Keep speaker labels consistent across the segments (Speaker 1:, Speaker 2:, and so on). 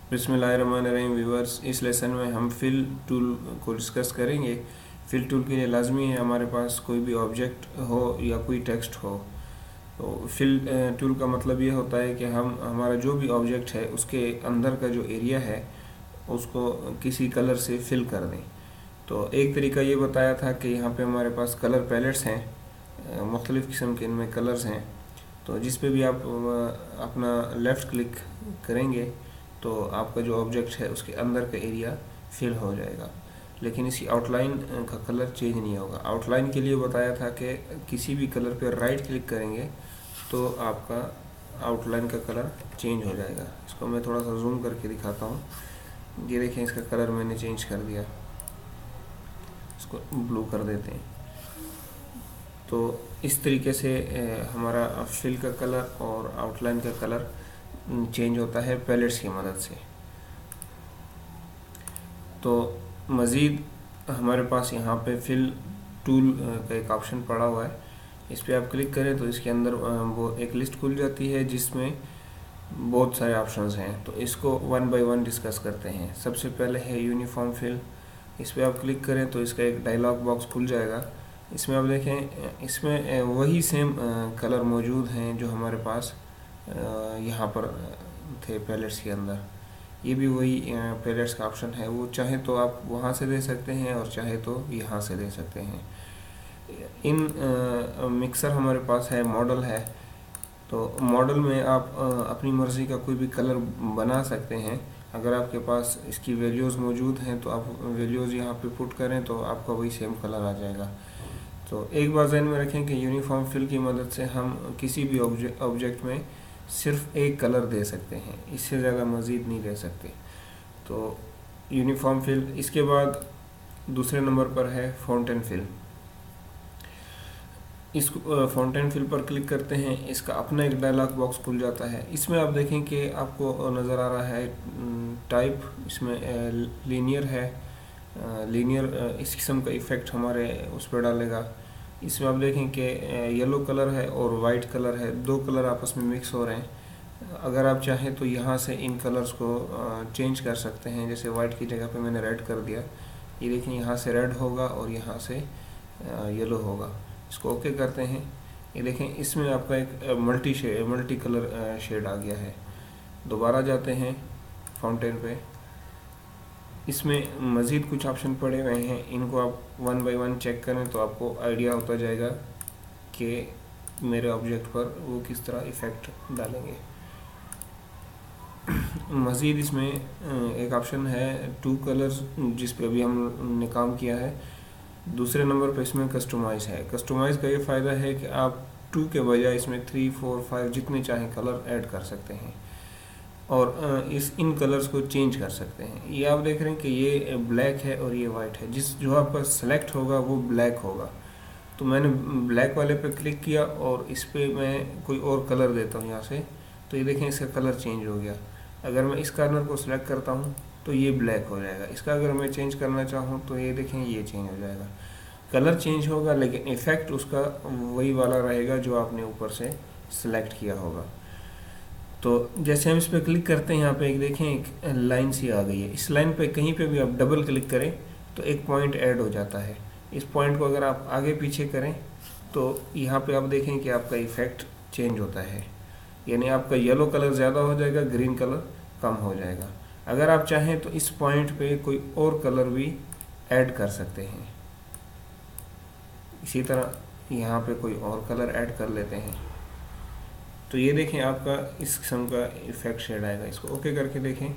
Speaker 1: बिस्मिल्लाहिर्रहमानिर्रहीम व्यूअर्स, इस लेसन में हम फिल टूल को डिस्कस करेंगे। फिल टूल के लिए लाजमी है हमारे पास कोई भी ऑब्जेक्ट हो या कोई टेक्स्ट हो। तो फिल टूल का मतलब ये होता है कि हम हमारा जो भी ऑब्जेक्ट है उसके अंदर का जो एरिया है उसको किसी कलर से फिल कर दें। तो एक तरीका ये बताया था कि यहाँ पे हमारे पास कलर पैलेट्स हैं, मुख्तलिफ़ किस्म के इनमें कलर्स हैं। तो जिस पे भी आप अपना लेफ़्ट क्लिक करेंगे तो आपका जो ऑब्जेक्ट है उसके अंदर का एरिया फिल हो जाएगा, लेकिन इसी आउटलाइन का कलर चेंज नहीं होगा। आउटलाइन के लिए बताया था कि किसी भी कलर पर राइट क्लिक करेंगे तो आपका आउटलाइन का कलर चेंज हो जाएगा। इसको मैं थोड़ा सा जूम करके दिखाता हूँ। ये देखें, इसका कलर मैंने चेंज कर दिया, इसको ब्लू कर देते हैं। तो इस तरीके से हमारा फिल का कलर और आउटलाइन का कलर चेंज होता है पैलेट्स की मदद से। तो मज़ीद हमारे पास यहाँ पे फिल टूल का एक ऑप्शन पड़ा हुआ है। इस पर आप क्लिक करें तो इसके अंदर वो एक लिस्ट खुल जाती है जिसमें बहुत सारे ऑप्शंस हैं। तो इसको वन बाय वन डिस्कस करते हैं। सबसे पहले है यूनिफॉर्म फिल। इस पर आप क्लिक करें तो इसका एक डायलॉग बॉक्स खुल जाएगा। इसमें आप देखें, इसमें वही सेम कलर मौजूद हैं जो हमारे पास यहाँ पर थे पैलेट्स के अंदर। ये भी वही पैलेट्स का ऑप्शन है। वो चाहे तो आप वहाँ से दे सकते हैं और चाहे तो यहाँ से दे सकते हैं। इन मिक्सर हमारे पास है, मॉडल है। तो मॉडल में आप अपनी मर्ज़ी का कोई भी कलर बना सकते हैं। अगर आपके पास इसकी वैल्यूज़ मौजूद हैं तो आप वैल्यूज़ यहाँ पे पुट करें तो आपका वही सेम कलर आ जाएगा। तो एक बात ज़हन में रखें कि यूनिफॉर्म फिल की मदद से हम किसी भी ऑब्जेक्ट में सिर्फ एक कलर दे सकते हैं, इससे ज़्यादा मज़ीद नहीं दे सकते। तो यूनिफॉर्म फिल। इसके बाद दूसरे नंबर पर है फाउंटेन फिल। इस फाउंटेन फिल पर क्लिक करते हैं, इसका अपना एक डायलॉग बॉक्स खुल जाता है। इसमें आप देखें कि आपको नज़र आ रहा है टाइप, इसमें लीनियर है। लीनियर इस किस्म का इफ़ेक्ट हमारे उस पर डालेगा। इसमें आप देखें कि येलो कलर है और वाइट कलर है, दो कलर आपस में मिक्स हो रहे हैं। अगर आप चाहें तो यहाँ से इन कलर्स को चेंज कर सकते हैं। जैसे वाइट की जगह पे मैंने रेड कर दिया। ये देखें, यहाँ से रेड होगा और यहाँ से येलो होगा। इसको ओके करते हैं। ये देखें, इसमें आपका एक मल्टी कलर शेड आ गया है। दोबारा जाते हैं फाउंटेन पे। इसमें मज़ीद कुछ ऑप्शन पड़े हुए हैं, इनको आप वन बाय वन चेक करें तो आपको आइडिया होता जाएगा कि मेरे ऑब्जेक्ट पर वो किस तरह इफ़ेक्ट डालेंगे। मज़ीद इसमें एक ऑप्शन है टू कलर्स, जिस पे अभी हमने काम किया है। दूसरे नंबर पर इसमें कस्टमाइज़ है। कस्टमाइज़ का ये फ़ायदा है कि आप टू के बजाय इसमें 3, 4, 5 जितने चाहें कलर ऐड कर सकते हैं और इन कलर्स को चेंज कर सकते हैं। ये आप देख रहे हैं कि ये ब्लैक है और ये वाइट है। जो आपका सेलेक्ट होगा वो ब्लैक होगा। तो मैंने ब्लैक वाले पे क्लिक किया और इस पे मैं कोई और कलर देता हूँ यहाँ से, तो ये देखें इसका कलर चेंज हो गया। अगर मैं इस कॉर्नर को सिलेक्ट करता हूँ तो ये ब्लैक हो जाएगा। इसका अगर मैं चेंज करना चाहूँ तो ये देखें ये चेंज हो जाएगा। कलर चेंज होगा लेकिन इफ़ेक्ट उसका वही वाला रहेगा जो आपने ऊपर से सिलेक्ट किया होगा। तो जैसे हम इस पर क्लिक करते हैं, यहाँ पे एक देखें एक लाइन सी आ गई है। इस लाइन पे कहीं पे भी आप डबल क्लिक करें तो एक पॉइंट ऐड हो जाता है। इस पॉइंट को अगर आप आगे पीछे करें तो यहाँ पे आप देखें कि आपका इफ़ेक्ट चेंज होता है, यानी आपका येलो कलर ज़्यादा हो जाएगा, ग्रीन कलर कम हो जाएगा। अगर आप चाहें तो इस पॉइंट पे कोई और कलर भी ऐड कर सकते हैं। इसी तरह यहाँ पे कोई और कलर ऐड कर लेते हैं। तो ये देखें आपका इस किस्म का इफ़ेक्ट शेड आएगा। इसको ओके करके देखें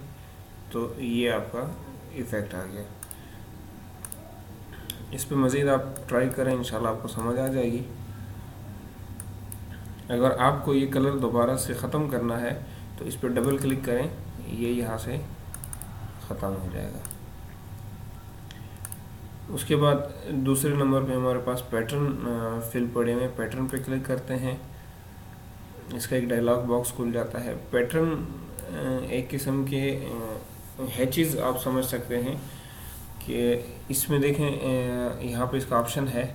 Speaker 1: तो ये आपका इफ़ेक्ट आ गया। इस पे मज़ीद आप ट्राई करें, इंशाल्लाह आपको समझ आ जाएगी। अगर आपको ये कलर दोबारा से ख़त्म करना है तो इस पर डबल क्लिक करें, ये यहाँ से ख़त्म हो जाएगा। उसके बाद दूसरे नंबर पे हमारे पास पैटर्न फिल पड़े हुए। पैटर्न पे क्लिक करते हैं, इसका एक डायलॉग बॉक्स खुल जाता है। पैटर्न एक किस्म के हैचेस आप समझ सकते हैं कि इसमें देखें यहाँ पे इसका ऑप्शन है,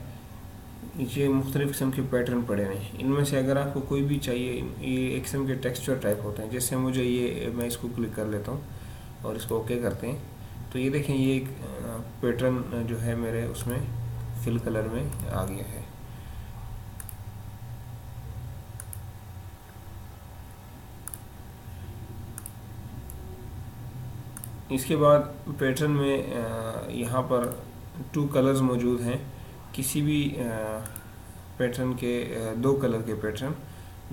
Speaker 1: ये मुख्तलिफ़ किस्म के पैटर्न पड़े हुए हैं। इनमें से अगर आपको कोई भी चाहिए, ये एक किस्म के टेक्सचर टाइप होते हैं। जैसे मुझे ये, मैं इसको क्लिक कर लेता हूँ, और इसको ओके करते हैं तो ये देखें ये एक पैटर्न जो है मेरे उसमें फिल कलर में आ गया है। इसके बाद पैटर्न में यहाँ पर 2 कलर्स मौजूद हैं। किसी भी पैटर्न के 2 कलर के पैटर्न,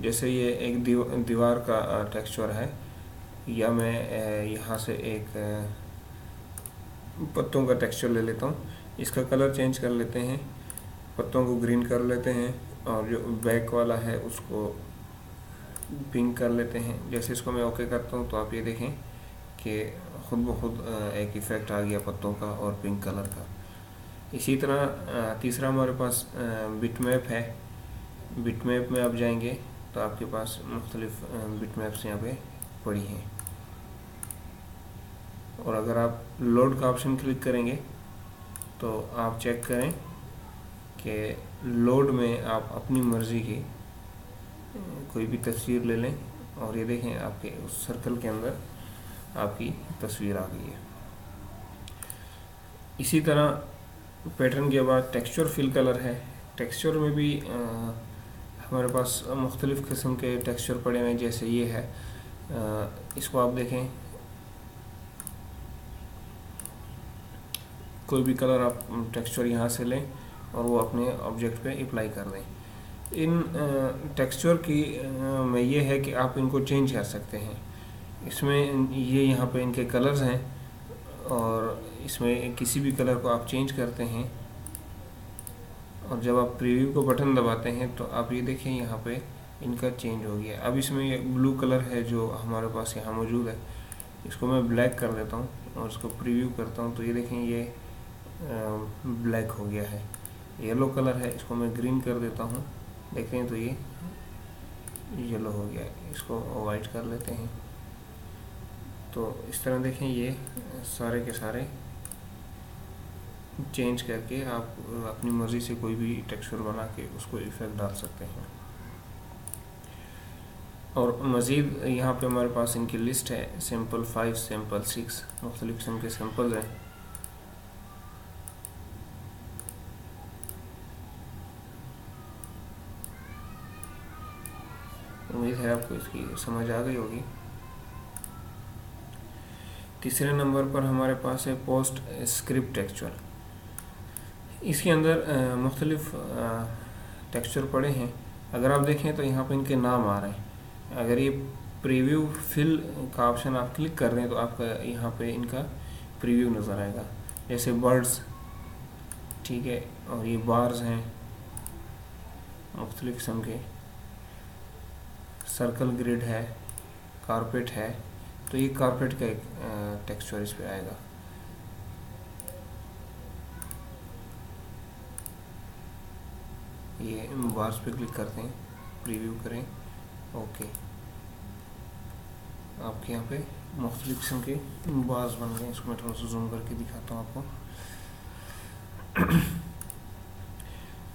Speaker 1: जैसे ये एक दीवार का टेक्सचर है, या मैं यहाँ से एक पत्तों का टेक्सचर ले लेता हूँ, इसका कलर चेंज कर लेते हैं, पत्तों को ग्रीन कर लेते हैं और जो बैक वाला है उसको पिंक कर लेते हैं। जैसे इसको मैं ओके करता हूँ तो आप ये देखें कि खुद ब खुद एक इफ़ेक्ट आ गया पत्तों का और पिंक कलर का। इसी तरह तीसरा हमारे पास बिटमैप है। बिटमैप में आप जाएंगे तो आपके पास मुख्तलिफ बिटमैप्स यहाँ पे पड़ी हैं, और अगर आप लोड का ऑप्शन क्लिक करेंगे तो आप चेक करें कि लोड में आप अपनी मर्ज़ी की कोई भी तस्वीर ले लें और ये देखें आपके उस सर्कल के अंदर आपकी तस्वीर आ गई है। इसी तरह पैटर्न के बाद टेक्सचर फिल कलर है। टेक्सचर में भी हमारे पास मुख्तलिफ़ किस्म के टेक्सचर पड़े हुए हैं। जैसे ये है, इसको आप देखें, कोई भी कलर आप टेक्सचर यहाँ से लें और वो अपने ऑब्जेक्ट पे अप्लाई कर दें। इन टेक्सचर की में ये है कि आप इनको चेंज कर सकते हैं। इसमें ये यहाँ पे इनके कलर्स हैं और इसमें किसी भी कलर को आप चेंज करते हैं और जब आप प्रीव्यू को बटन दबाते हैं तो आप ये देखें यहाँ पे इनका चेंज हो गया। अब इसमें ये ब्लू कलर है जो हमारे पास यहाँ मौजूद है, इसको मैं ब्लैक कर देता हूँ और इसको प्रीव्यू करता हूँ तो ये देखें ये ब्लैक हो गया है। येलो कलर है, इसको मैं ग्रीन कर देता हूँ, देखते हैं तो ये येलो हो गया है। इसको वाइट कर लेते हैं तो इस तरह देखें ये सारे के सारे चेंज करके आप अपनी मर्ज़ी से कोई भी टेक्सचर बना के उसको इफ़ेक्ट डाल सकते हैं। और मज़ीद यहाँ पे हमारे पास इनकी लिस्ट है, सैम्पल 5, सैम्पल 6, मुख्तलिफ़ किस्म के सैम्पल्स हैं। उम्मीद है आपको इसकी समझ आ गई होगी। तीसरे नंबर पर हमारे पास है पोस्ट स्क्रिप्ट टेक्सचर। इसके अंदर मुख्तलिफ़ टेक्सचर पड़े हैं। अगर आप देखें तो यहाँ पे इनके नाम आ रहे हैं। अगर ये प्रीव्यू फिल का ऑप्शन आप क्लिक कर रहे हैं तो आपका यहाँ पे इनका प्रीव्यू नज़र आएगा। जैसे बर्ड्स, ठीक है, और ये बार्स हैं मुख्तलिफ़ किस्म के, सर्कल ग्रिड है, कारपेट है, तो ये कारपेट का एक टेक्सचर इस पे आएगा। ये बार्स पे क्लिक करते हैं, प्रीव्यू करें, ओके, आपके यहाँ पे मुख्तलिफ़ किस्म के बार्स बन गए। इसको मैं थोड़ा सा जूम करके दिखाता हूँ आपको।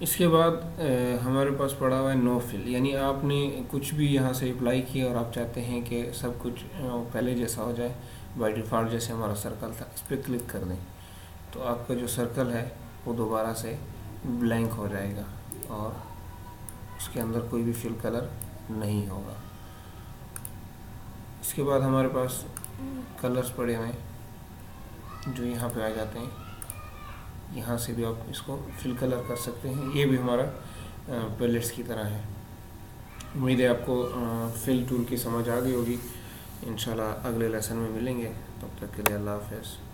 Speaker 1: इसके बाद हमारे पास पड़ा हुआ है नो फिल, यानी आपने कुछ भी यहाँ से अप्लाई किया और आप चाहते हैं कि सब कुछ पहले जैसा हो जाए, बाय डिफ़ॉल्ट जैसे हमारा सर्कल था, इस पर क्लिक कर दें तो आपका जो सर्कल है वो दोबारा से ब्लैंक हो जाएगा और उसके अंदर कोई भी फिल कलर नहीं होगा। इसके बाद हमारे पास कलर्स पड़े हुए हैं जो यहाँ पे आ जाते हैं, यहाँ से भी आप इसको फिल कलर कर सकते हैं। ये भी हमारा पैलेट्स की तरह है। उम्मीद है आपको फिल टूल की समझ आ गई होगी। इंशाल्लाह अगले लेसन में मिलेंगे, तब तक के लिए अल्लाह हाफ़िज़।